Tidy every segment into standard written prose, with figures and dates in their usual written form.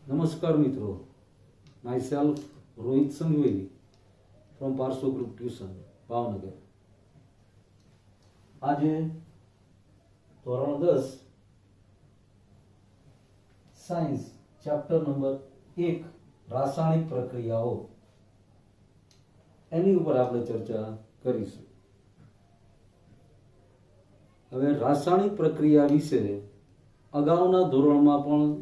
નમસ્કાર મિત્રો, myself Rohit Sanghvi from પાર્સો ગ્રુપ ટ્યુશન ભાવનગર. આજે ધોરણ 10 સાયન્સ ચેપ્ટર નંબર 1 રાસાયણિક પ્રક્રિયાઓ એની ઉપર આપણે ચર્ચા કરીશું. હવે રાસાયણિક પ્રક્રિયા વિશે અગાઉના ધોરણમાં પણ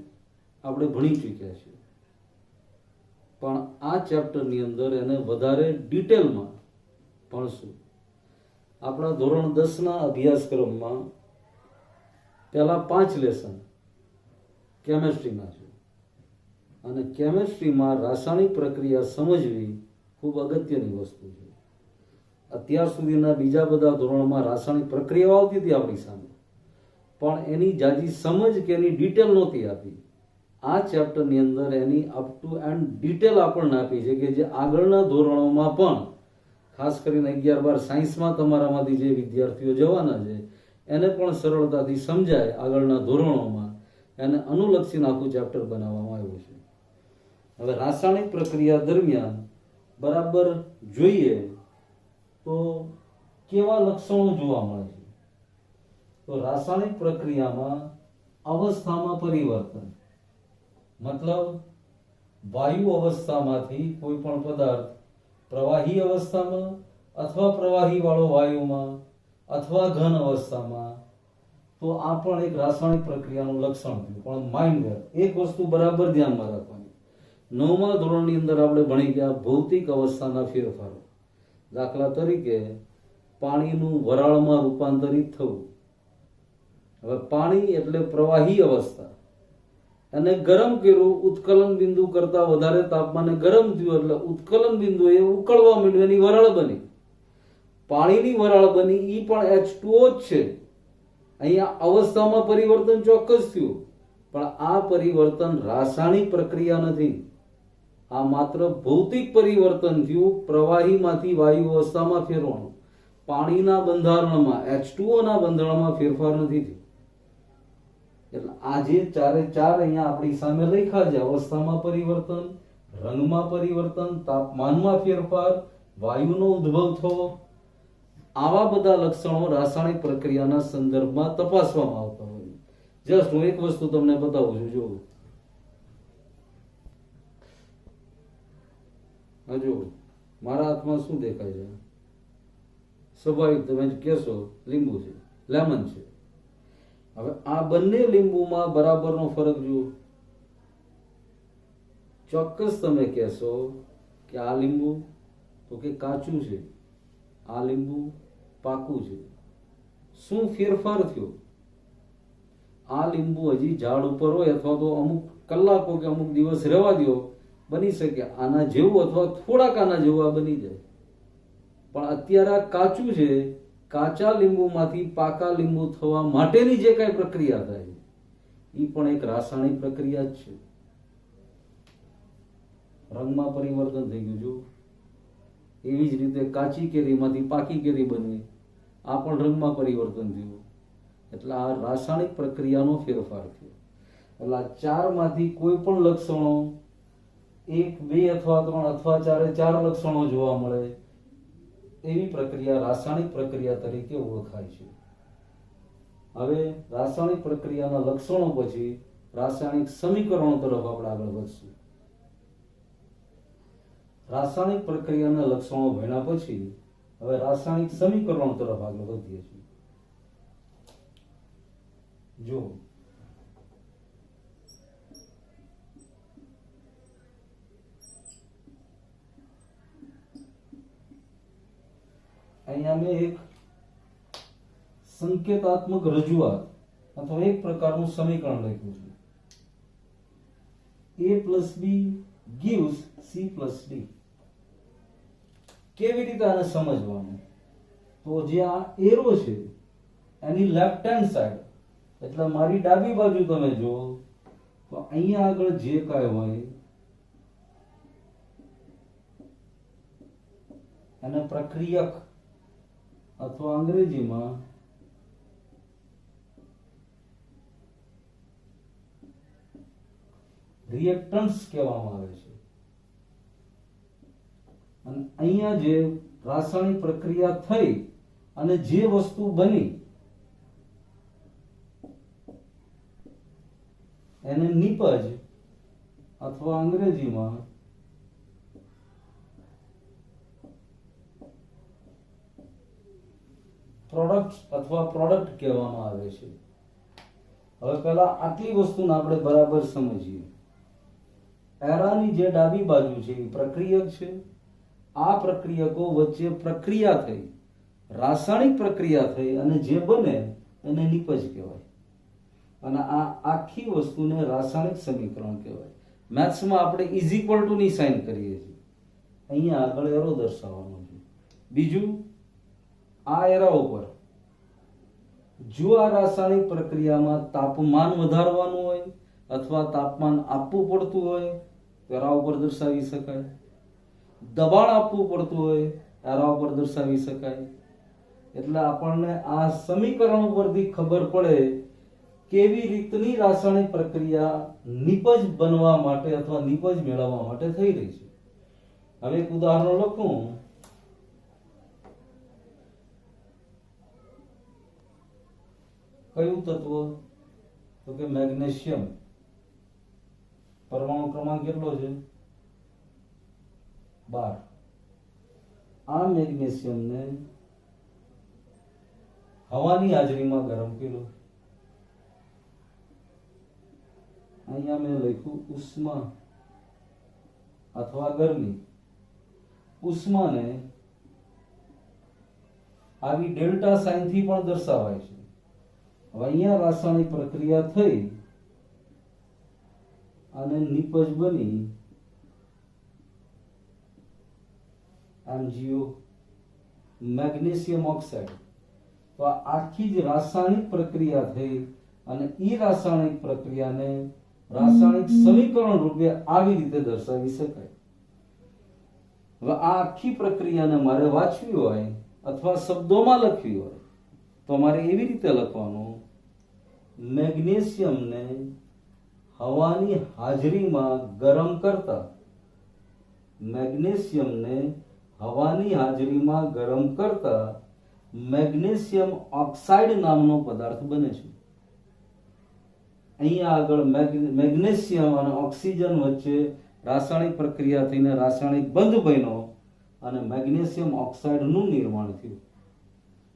આપણે ભણી ચૂક્યા છીએ, પણ આ ચેપ્ટરની અંદર એને વધારે ડિટેલમાં ભણશું. આપણા ધોરણ 10ના અભ્યાસક્રમમાં પહેલા 5 લેસન કેમેસ્ટ્રીના છે, અને કેમેસ્ટ્રીમાં રાસાયણિક પ્રક્રિયા સમજવી ખૂબ અગત્યની વસ્તુ છે. અત્યાર સુધીના બીજા બધા ધોરણમાં રાસાયણિક પ્રક્રિયાઓ આવતી હતી આપણી સામે, પણ એની જાજી સમજ કે એની ડિટેલ નહોતી આપી. આ ચેપ્ટરની અંદર એની અપ ટુ એન્ડ ડિટેલ આપણને આપી છે, કે જે આગળના ધોરણોમાં પણ, ખાસ કરીને 11-12 સાયન્સમાં તમારામાંથી જે વિદ્યાર્થીઓ જવાના છે એને પણ સરળતાથી સમજાય. આગળના ધોરણોમાં એને અનુલક્ષીને આખું ચેપ્ટર બનાવવામાં આવ્યું છે. હવે રાસાયણિક પ્રક્રિયા દરમિયાન બરાબર જોઈએ તો કેવા લક્ષણો જોવા મળે છે? તો રાસાયણિક પ્રક્રિયામાં અવસ્થામાં પરિવર્તન, મતલબ વાયુ અવસ્થામાંથી કોઈ પણ પદાર્થ પ્રવાહી અવસ્થામાં અથવા પ્રવાહી વાળો વાયુમાં અથવા ઘન અવસ્થામાં, તો આ પણ એક રાસાયણિક પ્રક્રિયાનું લક્ષણ થયું. પણ માઇન્ડ એક વસ્તુ બરાબર ધ્યાનમાં રાખવાની. 9મા ધોરણની અંદર આપણે ભણી ગયા ભૌતિક અવસ્થાના ફેરફારો. દાખલા તરીકે પાણીનું વરાળમાં રૂપાંતરિત થવું. હવે પાણી એટલે પ્રવાહી અવસ્થા, અને ગરમ કર્યું, ઉત્કલન બિંદુ કરતા વધારે તાપમાને ગરમ થયું એટલે ઉત્કલન બિંદુ એ ઉકળવા માંડ્યું, એની વરાળ બની. પાણીની વરાળ બની, એ પણ H2O જ છે. અહીંયા અવસ્થામાં પરિવર્તન ચોક્કસ થયું, પણ આ પરિવર્તન રાસાયણિક પ્રક્રિયા નથી. આ માત્ર ભૌતિક પરિવર્તન થયું. પ્રવાહીમાંથી વાયુ અવસ્થામાં ફેરવાનું. પાણીના બંધારણમાં, H2O ના બંધારણમાં ફેરફાર નથી થયો. એટલે આ જે ચારે ચાર અહીંયા આપણી સામે લખ્યા છે, અવસ્થામાં પરિવર્તન, રંગમાં પરિવર્તન, તાપમાનમાં ફેરફાર, વાયુનો ઉદ્ભવ થવો, આવા બધા લક્ષણો રાસાયણિક પ્રક્રિયાના સંદર્ભમાં તપાસવામાં આવતા હોય. જસ્ટ હું એક વસ્તુ તમને બતાવું છું. જો હજુ મારા હાથમાં શું દેખાય છે? સ્વાભાવિક તમે કહેશો લીંબુ છે, લેમન છે. હવે આ બંને લીંબુમાં બરાબરનો ફરક જુઓ. ચોક્કસ તમે કહેશો કે આ લીંબુ તો કે કાચું છે, આ લીંબુ પાકું છે. શું ફેરફાર થયો? આ લીંબુ હજી ઝાડ ઉપર હોય અથવા તો અમુક કલાકો કે અમુક દિવસ રહેવા દો, બની શકે આના જેવું અથવા થોડાક આના જેવું આ બની જાય. પણ અત્યારે આ કાચું છે. કાચા લીંબુમાંથી પાકા લીંબુ થવા માટેની જે કઈ પ્રક્રિયા થાય એ પણ એક રાસાયણિક પ્રક્રિયા જ છે. રંગમાં પરિવર્તન થઈ ગયું. જો એવી જ રીતે કાચી કેરીમાંથી પાકી કેરી બની, આ પણ રંગમાં પરિવર્તન થયું. એટલે આ રાસાયણિક પ્રક્રિયાનો ફેરફાર થયો. એટલે આ ચારમાંથી કોઈ પણ લક્ષણો 1, 2 અથવા 3 અથવા 4 લક્ષણો જોવા મળે એવી પ્રક્રિયા રાસાયણિક પ્રક્રિયા તરીકે ઓળખાય છે. હવે રાસાયણિક પ્રક્રિયાના લક્ષણો પછી રાસાયણિક સમીકરણો તરફ આપણે આગળ વધશું. રાસાયણિક પ્રક્રિયાના લક્ષણો ભણ્યા પછી હવે રાસાયણિક સમીકરણો તરફ આગળ વધીએ છીએ. જો અહીંયા મેં એક સંકેતાત્મક રજૂઆત અથવા એક પ્રકારનું સમીકરણ લખ્યું છે. A + B gives C + D. કેવી રીતે આને સમજવાનું? તો જે આ એરો છે એની લેફ્ટ હેન્ડ સાઈડ, એટલે મારી ડાબી બાજુ તમે જો તો અહીંયા આગળ જે કાંઈ હોય એને પ્રક્રિયક અથવા અંગ્રેજીમાં રિએક્ટન્ટ્સ કહેવામાં આવે છે. અને અહીંયા જે રાસાયણિક પ્રક્રિયા થઈ અને જે વસ્તુ બની એને નિપજ અથવા અંગ્રેજીમાં પ્રોડક્ટ અથવા પ્રોડક્ટ કહેવામાં આવે છે. હવે પહેલા આટલી વસ્તુને આપણે બરાબર સમજીએ. એરાની જે ડાબી બાજુ છે એ પ્રક્રિયક છે. આ પ્રક્રિયકો વચ્ચે પ્રક્રિયા થઈ, રાસાયણિક પ્રક્રિયા થઈ અને જે બને એને નિપજ કહેવાય. અને આ આખી વસ્તુને રાસાયણિક સમીકરણ કહેવાય. મેથ્સમાં આપણે ઇઝ ઇક્વલ ટુ ની સાઇન કરીએ છીએ. અહીંયા આગળ એરો દર્શાવવાનો છે. બીજું, આ એરા ઉપર જો આ રાસાયણિક પ્રક્રિયામાં તાપમાન વધારવાનું હોય અથવા તાપમાન આપવું પડતું હોય તો એરા ઉપર દર્શાવી શકાય. દબાણ આપવું પડતું હોય એરા ઉપર દર્શાવી શકાય. એટલે આપણને આ સમીકરણ ઉપરથી ખબર પડે કેવી રીતની રાસાયણિક પ્રક્રિયા નિપજ બનવા માટે અથવા નિપજ મેળવવા માટે થઈ રહી છે. હવે એક ઉદાહરણ લખું. કયું તત્વ? તો કે મેગ્નેશિયમ. પરમાણુ ક્રમાંક કેટલો છે? 12. આ મેગ્નેશિયમને હવાની હાજરીમાં ગરમ કર્યો. અહીંયા મેં લખ્યું ઉષ્મા અથવા ગરમી. ઉષ્માને આવી ડેલ્ટા સાઇન થી પણ દર્શાવાય છે. હવે અહીંયા રાસાયણિક પ્રક્રિયા થઈ અને નિપજ બની MgO, મેગ્નેશિયમ ઓક્સાઇડ. તો આ આખી જ રાસાયણિક પ્રક્રિયા થઈ અને એ રાસાયણિક પ્રક્રિયાને રાસાયણિક સમીકરણ રૂપે આવી રીતે દર્શાવી શકાય. હવે આ આખી પ્રક્રિયાને મારે વાંચવી હોય અથવા શબ્દોમાં લખવી હોય તો મારે એવી રીતે લખવાનું: મેગ્નેશિયમને હવાની હાજરીમાં ગરમ કરતા, મેગ્નેશિયમને હવાની હાજરીમાં ગરમ કરતા મેગ્નેશિયમ ઓક્સાઇડ નામનો પદાર્થ બને છે. અહીંયા આગળ મેગ્નેશિયમ અને ઓક્સિજન વચ્ચે રાસાયણિક પ્રક્રિયા થઈને રાસાયણિક બંધ બન્યો અને મેગ્નેશિયમ ઓક્સાઇડનું નિર્માણ થયું.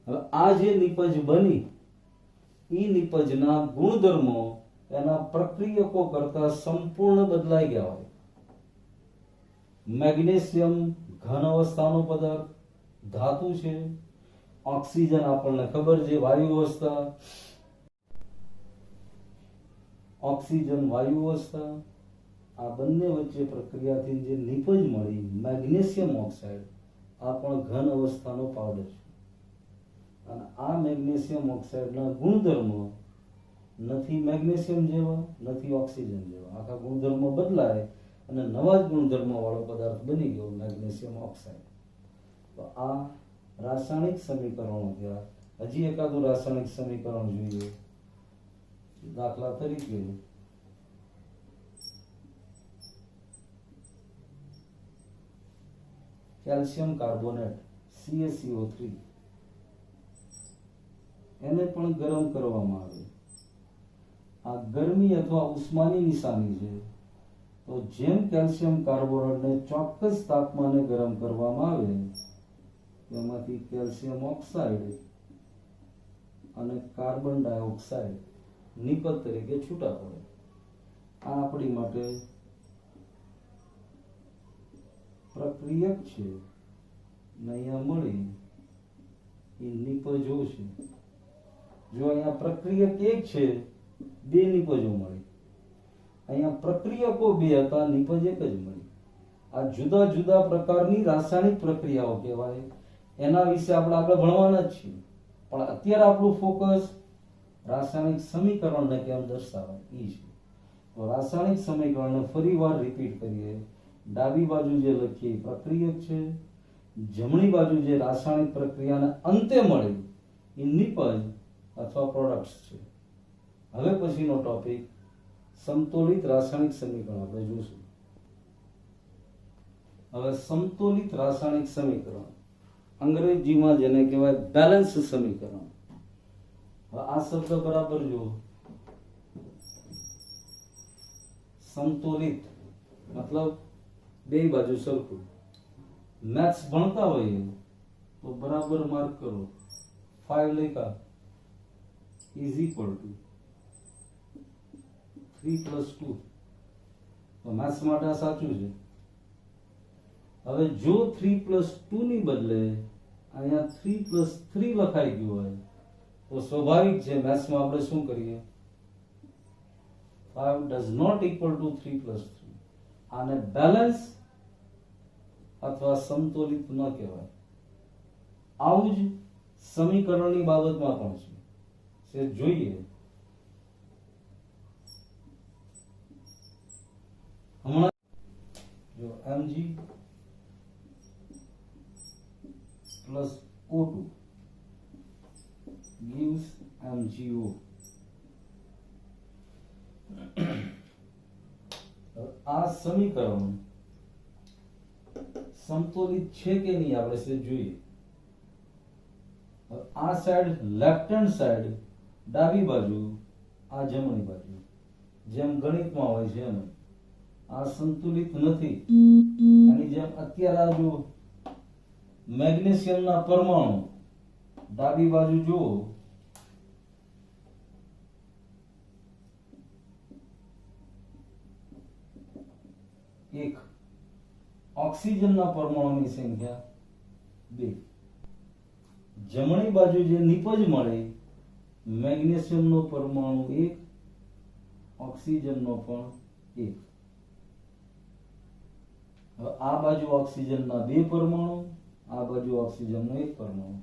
હવે આ જે નિપજ બની એ નિપજના ગુણધર્મો એના પ્રક્રિયકો કરતા સંપૂર્ણ બદલાઈ ગયા હોય. મેગ્નેશિયમ ઘન અવસ્થાનો પદાર્થ, ધાતુ છે. ઓક્સિજન આપણને ખબર છે વાયુ અવસ્થા. ઓક્સિજન વાયુ અવસ્થા. આ બંને વચ્ચે પ્રક્રિયાથી જે નિપજ મળી મેગ્નેશિયમ ઓક્સાઇડ, આ પણ ઘન અવસ્થાનો પાવડર છે. અને આ મેગ્નેશિયમ ઓક્સાઇડના ગુણધર્મો નથી મેગ્નેશિયમ જેવા, નથી ઓક્સિજન જેવા. આખા ગુણધર્મો બદલાય અને નવા જ ગુણધર્મો વાળો પદાર્થ બની ગયો મેગ્નેશિયમ ઓક્સાઇડ. તો આ રાસાયણિક સમીકરણો થયા. હજી એકાદું રાસાયણિક સમીકરણ જોઈએ. દાખલા તરીકે કેલ્શિયમ કાર્બોનેટ CaCO3, એને પણ ગરમ કરવામાં આવે. આ ગરમી અથવા ઉષ્માની નિશાની છે. તો જેમ કેલ્શિયમ કાર્બોનેટને ચોક્કસ તાપમાને ગરમ કરવામાં આવે તેમાંથી કેલ્શિયમ ઓક્સાઇડ અને કાર્બન ડાયોક્સાઇડ નિપજ તરીકે છૂટા પડે. આ આપણી માટે પ્રક્રિયક છે ને અહીંયા મળી એ નિપજો છે. જો અહીંયા પ્રક્રિયક એક છે, બે નિપજો મળી. અહીંયા પ્રક્રિયકો બે હતા, નિપજ એક જ મળી. આ જુદા જુદા પ્રકારની રાસાયણિક પ્રક્રિયાઓ કહેવાય. એના વિશે આપણે આગળ ભણવાના જ છીએ, પણ અત્યારે આપણું ફોકસ રાસાયણિક સમીકરણને કેમ દર્શાવાય એ છે. તો રાસાયણિક સમીકરણને ફરીવાર રિપીટ કરીએ. ડાબી બાજુ જે લખીએ પ્રક્રિયક છે, જમણી બાજુ જે રાસાયણિક પ્રક્રિયાને અંતે મળે એ નિપજ અથવા પ્રોડક્ટ્સ છે. હવે પછીનો ટોપિક સમતોલિત રાસાયણિક સમીકરણ આપણે જોશું. હવે સમતોલિત રાસાયણિક સમીકરણ અંગ્રેજીમાં જેને કહેવાય બેલેન્સ સમીકરણ. હવે આ શબ્દ બરાબર જુઓ. સમતોલિત મતલબ બે બાજુ સરખું. મેથ્સ ભણતા હોઈએ તો બરાબર માર્ક કરો. 5 લેખા ઇઝ ઇક્વલ ટુ 3 પ્લસ 2. તો મેથ્સ માટે આ સાચું છે. હવે જો 3 પ્લસ 2 ની બદલે અહીંયા 3 પ્લસ 3 લખાઈ ગયું હોય તો સ્વાભાવિક છે મેથ્સમાં આપણે શું કરીએ? 5 does not equal to 3 plus 3. આને બેલેન્સ અથવા સમતોલિત ન કહેવાય. આવું જ સમીકરણની બાબતમાં પણ છે. જોઈએ હમણાં જો mg plus O2 gives MgO. આ સમીકરણ સમતોલિત છે કે નહીં આપણે જોઈએ. આ સાઈડ લેફ્ટ હેન્ડ સાઈડ ડાબી બાજુ, આ જમણી બાજુ, જેમ ગણિતમાં હોય છે એમ આ સંતુલિત નથી. એની જેમ અત્યારે આ જો મેગ્નેશિયમના પરમાણુ ડાબી બાજુ જુઓ, એક ઓક્સિજનના પરમાણુની સંખ્યા 2. જમણી બાજુ જે નિપજ મળે મેગ્નેશિયમનો પરમાણુ 1, ઓક્સિજનનો પણ 1. હવે આ બાજુ ઓક્સિજનના 2 પરમાણુ, આ બાજુ ઓક્સિજનનો 1 પરમાણુ.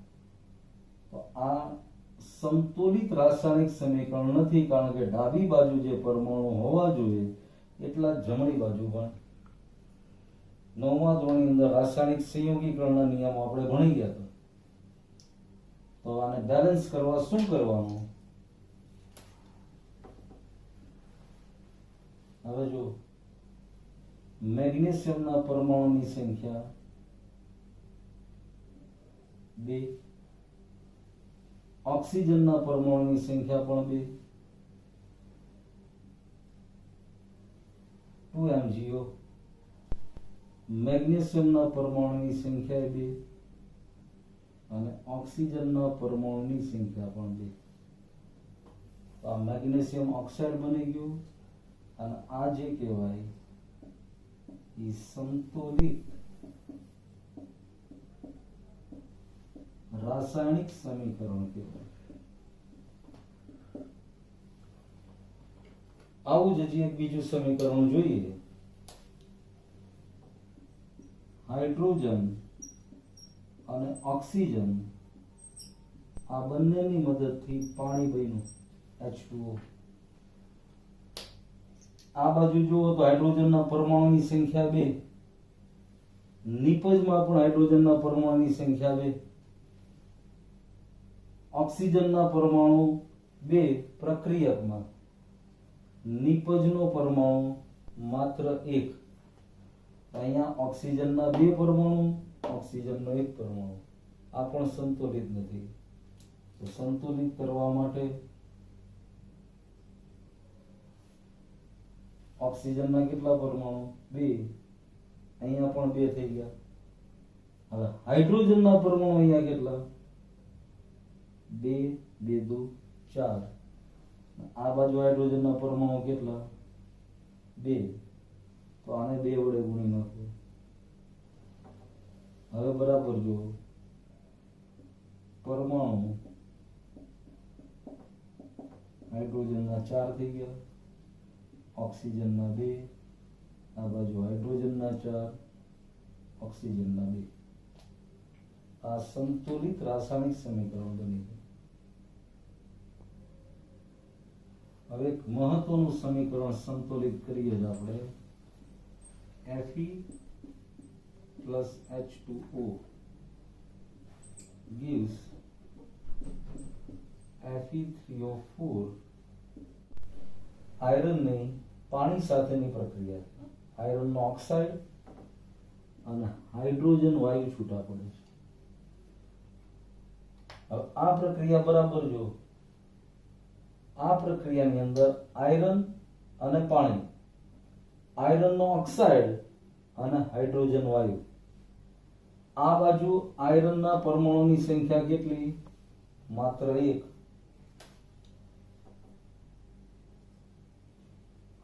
તો આ સમતોલિત રાસાયણિક સમીકરણ નથી, કારણ કે ડાબી બાજુ જે પરમાણુ હોવા જોઈએ એટલા જમણી બાજુ પણ. 9મા ધોરણની અંદર રાસાયણિક સંયોગીકરણના નિયમો આપણે ભણી ગયા હતા. તો આને બેલેન્સ કરવા શું કરવાનું? હવે જો મેગ્નેશિયમના પરમાણુની સંખ્યા 2, ઓક્સિજનના પરમાણુની સંખ્યા પણ 2, 2 MgO. મેગ્નેશિયમના પરમાણુની સંખ્યા 2 અને ઓક્સિજનના પરમાણુની સંખ્યા પણ 2. તો આ મેગ્નેશિયમ ઓક્સાઇડ બની ગયું અને આ જે કહેવાય એ સંતુલિત રાસાયણિક સમીકરણ કહેવાય. આવું જ હજી એક બીજું સમીકરણ જોઈએ. હાઇડ્રોજન અને ઓક્સિજન આ બંનેની મદદથી પાણી બન્યું H2O. આ બાજુ જુઓ તો હાઇડ્રોજનના પરમાણુની સંખ્યા 2, નિપજમાં પણ હાઇડ્રોજનના પરમાણુની સંખ્યા 2, ઓક્સિજનના પરમાણુ 2 પ્રક્રિયકમાં, નિપજનો પરમાણુ માત્ર 1. અહીંયા ઓક્સિજનના 2 પરમાણુ, ઓક્સિજનનો 1 પરમાણુ. આ પણ સંતુલિત નથી. તો સંતુલિત કરવા માટે ઓક્સિજનના કેટલા પરમાણુ? 2. અહીંયા પણ 2 થઈ ગયા. હવે હાઇડ્રોજનના પરમાણુ અહીંયા કેટલા? 2, 2 2 4. આ બાજુ હાઇડ્રોજનના પરમાણુ કેટલા? 2. તો આને 2 વડે ગુણી નાખો. હવે બરાબર જો પરમાણુ હાઇડ્રોજનના 4 થઈ ગયા, ઓક્સિજનના 2, આ બાજુ હાઇડ્રોજનના 4, ઓક્સિજનના 2. આ સંતુલિત રાસાયણિક સમીકરણ બની ગયું. હવે એક મહત્વનું સમીકરણ સંતુલિત કરીએ જ આપણે. Fe plus H2O gives Fe3O4 આયરનની પાણી સાથેની પ્રક્રિયા, આયરનનો ઓક્સાઇડ અને હાઇડ્રોજન વાયુ છૂટા પડે છે. હવે આ પ્રક્રિયા બરાબર જો, આ પ્રક્રિયાની અંદર આયરન અને પાણી, આયરનનો ઓક્સાઇડ અને હાઇડ્રોજન વાયુ, આ બાજુ આયરનના પરમાણુની સંખ્યા કેટલી? માત્ર 1.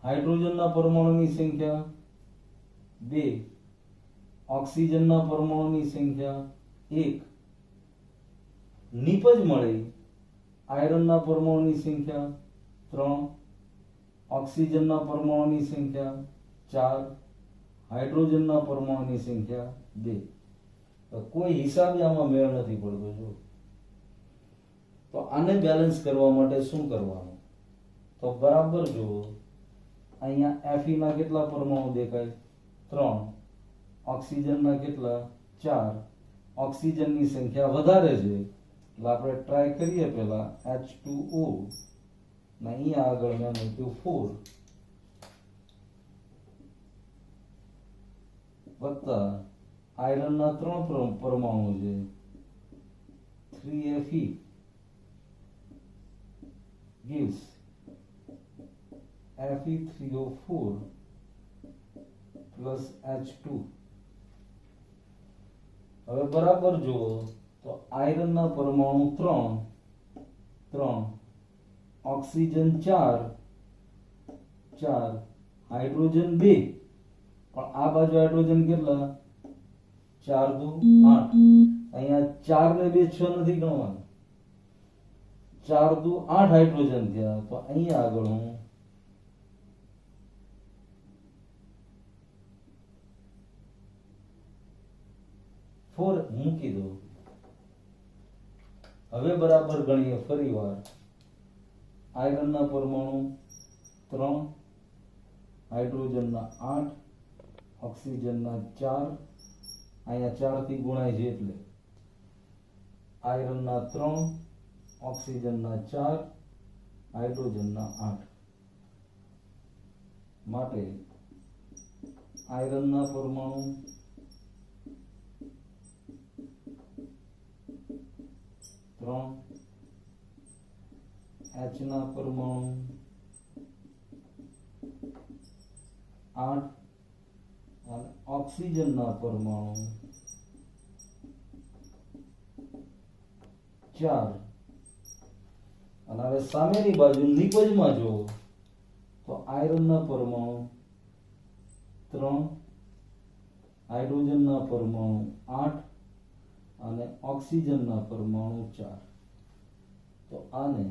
હાઇડ્રોજનના પરમાણુની સંખ્યા 2, ઓક્સિજનના પરમાણુની સંખ્યા 1. નીપજ મળી આયરનના પરમાણુની સંખ્યા 3, ઓક્સિજનના પરમાણુની સંખ્યા 4, હાઇડ્રોજનના પરમાણુની સંખ્યા 2. તો કોઈ હિસાબે આમાં મેળ નથી પડતો. જો તો આને બેલેન્સ કરવા માટે શું કરવાનું? તો બરાબર જુઓ, અહીંયા Fe ના કેટલા પરમાણુ દેખાય? 3. ઓક્સિજનના કેટલા? 4. ઓક્સિજનની સંખ્યા વધારે છે એટલે આપણે ટ્રાય કરીએ. પહેલા H2O ને અહીંયા આગળ મેં મૂક્યું 4 વત્તા આયરનના 3 પરમાણુ છે 3Fe gives Fe3O4 plus H2. હવે બરાબર જુઓ તો આયરનના પરમાણુ 3, ઓક્સિજન 4, હાઇડ્રોજન 2. પણ આ બાજુ હાઇડ્રોજન કેટલા? 4 દુ 8. અહીંયા 4 ને 2 6 નથી ગણવાનું. 4 દુ 8 હાઇડ્રોજન થયા. તો અહીંયા આગળ હું 4 મૂકી દઉં. હવે બરાબર ગણીએ ફરીવાર. આયરનના પરમાણુ 3, હાઇડ્રોજનના 8, ઓક્સિજનના 4. અહીંયા 4 થી ગુણાય છે એટલે આયરનના 3, ઓક્સિજનના 4, હાઇડ્રોજનના 8. માટે આયરનના પરમાણુ 3, H ના પરમાણુ 8 અને ઓક્સિજનના પરમાણુ 4. અને હવે સામેની બાજુ નિપજમાં જો તો આયરનના પરમાણુ 3, હાઇડ્રોજનના પરમાણુ 8 અને ઓક્સિજનના પરમાણુ 4. તો આને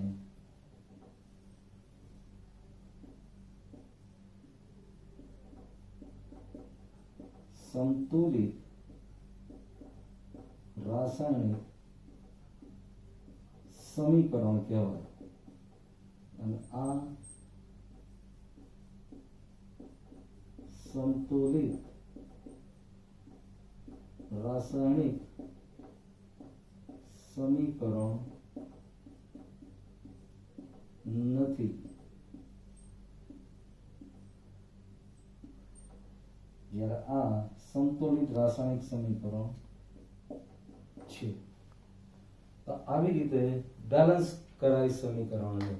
સંતુલિત રાસાયણિક સમીકરણ કહેવાય. અને આ સંતુલિત રાસાયણિક સમીકરણ નથી. જ્યારે આ સંતુલિત રાસાયણિક સમીકરણ છે. તો આવી રીતે બેલેન્સ કરાય સમીકરણને.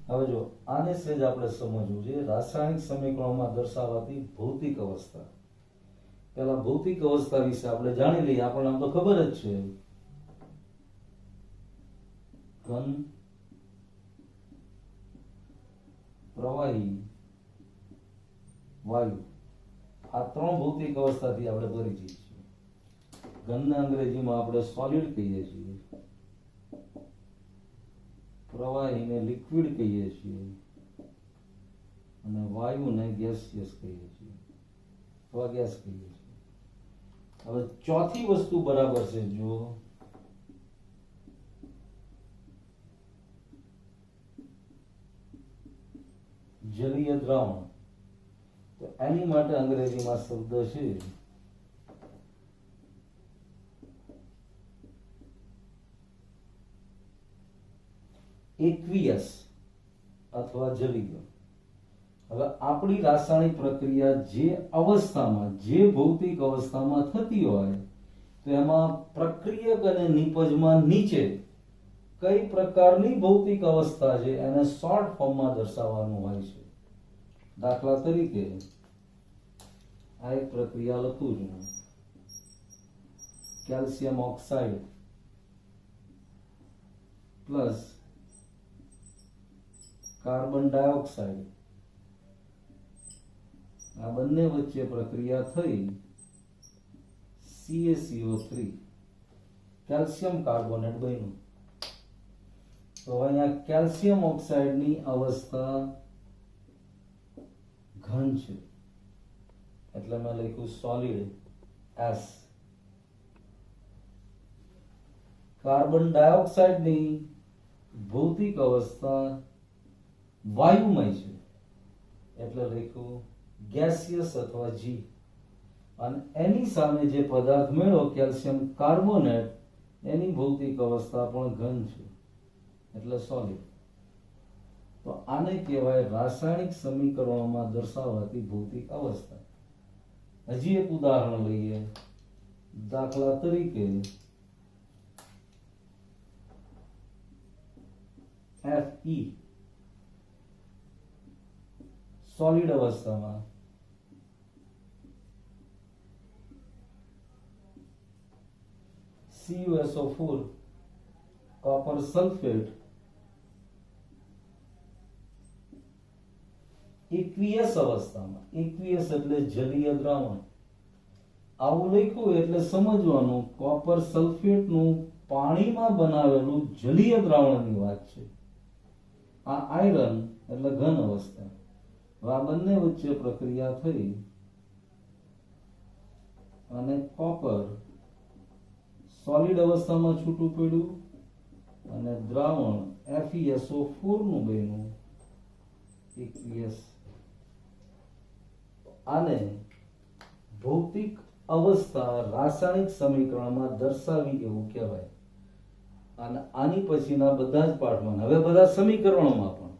હવે જો આને સેજ આપણે સમજવું છે રાસાયણિક સમીકરણોમાં દર્શાવાતી ભૌતિક અવસ્થા. પહેલા ભૌતિક અવસ્થા વિશે આપણે જાણી લઈએ. આપણને આમ તો ખબર જ છે, ઘન, પ્રવાહી, વાયુ, આ 3 ભૌતિક અવસ્થાથી આપણે પરિચિત છીએ. ઘનને અંગ્રેજીમાં આપણે સોલિડ કહીએ છીએ, પ્રવાહીને લિક્વિડ કહીએ છીએ અને વાયુને ગેસિયસ કહીએ છીએ અથવા ગેસ કહીએ છીએ. હવે ચોથી વસ્તુ બરાબર છે. જો જલીય દ્રાવણ, તો એની માટે અંગ્રેજીમાં શબ્દ છે એક્વિયસ. અથવા જલી ગયો. હવે આપણી રાસાયણિક પ્રક્રિયા જે અવસ્થામાં, જે ભૌતિક અવસ્થામાં થતી હોય તો એમાં પ્રક્રિયક અને નિપજમાં નીચે કઈ પ્રકારની ભૌતિક અવસ્થા છે એને શોર્ટ ફોર્મમાં દર્શાવવાનું હોય છે. દાખલા તરીકે આ એક પ્રક્રિયા લખું છું, calcium oxide plus carbon dioxide, આ બંને વચ્ચે પ્રક્રિયા થઈ CaCO3 કેલ્શિયમ કાર્બોનેટ બન્યું. તો અહીંયા કેલ્શિયમ ઓક્સાઇડની અવસ્થા ઘન છે એટલે મેં લખ્યું સોલિડ S. કાર્બન ડાયોક્સાઇડની ભૌતિક અવસ્થા વાયુમય છે એટલે લખ્યું ગેસિયસ અથવા G. અને એની સામે જે પદાર્થ મેળવ્યો કેલ્શિયમ કાર્બોનેટ, એની ભૌતિક અવસ્થા પણ ઘન છે એટલે સોલિડ. તો આને કહેવાય રાસાયણિક સમીકરણોમાં દર્શાવાતી ભૌતિક અવસ્થા. હજી એક ઉદાહરણ લઈએ. દાખલા તરીકે Fe સોલિડ અવસ્થામાં CuSO4 કોપર સલ્ફેટ એકવીએસ અવસ્થામાં, એકવીએસ એટલે જલીય દ્રાવણ, આવું લખ્યું એટલે સમજવાનું કોપર સલ્ફેટનું પાણીમાં બનાવેલું જલીય દ્રાવણની વાત છે. આ આયરન એટલે ઘન અવસ્થા. હવે આ બંને વચ્ચે પ્રક્રિયા થઈ અને કોપર સોલિડ અવસ્થામાં છૂટું પડ્યું અને દ્રાવણ FeSO4 નું બન્યું એકવીએસ. આને ભૌતિક અવસ્થા રાસાયણિક સમીકરણમાં દર્શાવી એવું કહેવાય. અને આની પછીના બધા જ પાઠમાં, હવે બધા સમીકરણોમાં પણ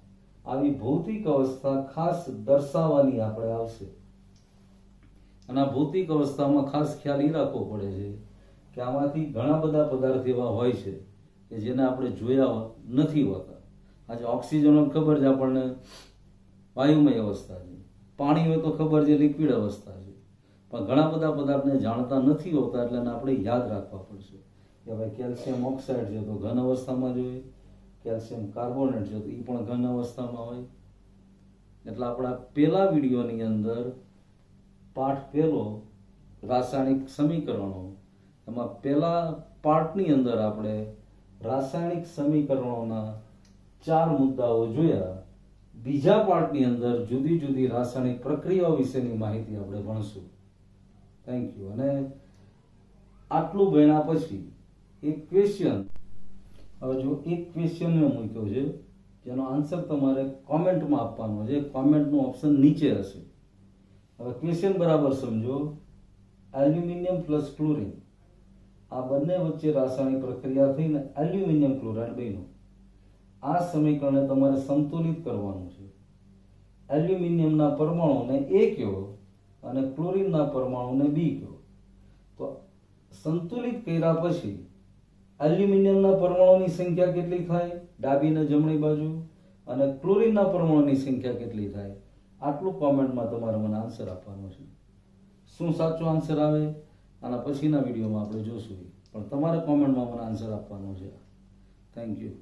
આવી ભૌતિક અવસ્થા ખાસ દર્શાવવાની આપણે આવશે. અને આ ભૌતિક અવસ્થામાં ખાસ ખ્યાલ એ રાખવો પડે છે કે આમાંથી ઘણા બધા પદાર્થ એવા હોય છે કે જેને આપણે જોયા નથી હોતા. આજે ઓક્સિજન ખબર છે આપણને વાયુમય અવસ્થા છે, પાણી હોય તો ખબર છે લિક્વિડ અવસ્થા છે, પણ ઘણા બધા પદાર્થને જાણતા નથી હોતા એટલે આપણે યાદ રાખવા પડશે કે ભાઈ કેલ્શિયમ ઓક્સાઇડ છે તો ઘન અવસ્થામાં જોઈએ, કેલ્શિયમ કાર્બોનેટ છે તો એ પણ ઘન અવસ્થામાં હોય. એટલે આપણા પહેલા વિડીયોની અંદર પાઠ પહેલો રાસાયણિક સમીકરણો, એમાં પહેલા પાર્ટની અંદર આપણે રાસાયણિક સમીકરણોના 4 મુદ્દાઓ જોયા. બીજા પાર્ટની અંદર જુદી જુદી રાસાયણિક પ્રક્રિયાઓ વિશેની માહિતી આપણે ભણશું. Thank you. અને આટલું ભણ્યા પછી એક ક્વેશ્ચન, હવે જો એક ક્વેશ્ચન મેં મૂક્યો છે જેનો આન્સર તમારે કોમેન્ટમાં આપવાનો છે. કોમેન્ટનું ઓપ્શન નીચે હશે. હવે ક્વેશ્ચન બરાબર સમજો. એલ્યુમિનિયમ પ્લસ ક્લોરીન આ બંને વચ્ચે રાસાયણિક પ્રક્રિયા થઈને એલ્યુમિનિયમ ક્લોરાઇડ બન્યું. આ સમીકરણને તમારે સંતુલિત કરવાનું છે. એલ્યુમિનિયમના પરમાણુને A કહો અને ક્લોરીનના પરમાણુને B કહો. તો સંતુલિત કર્યા પછી એલ્યુમિનિયમના પરમાણુની સંખ્યા કેટલી થાય ડાબી ને જમણી બાજુ, અને ક્લોરીનના પરમાણુની સંખ્યા કેટલી થાય, આટલું કોમેન્ટમાં તમારે મને આન્સર આપવાનો છે. શું સાચો આન્સર આવે આના પછીના વિડીયોમાં આપણે જોશું, પણ તમારે કોમેન્ટમાં મને આન્સર આપવાનો છે. Thank you.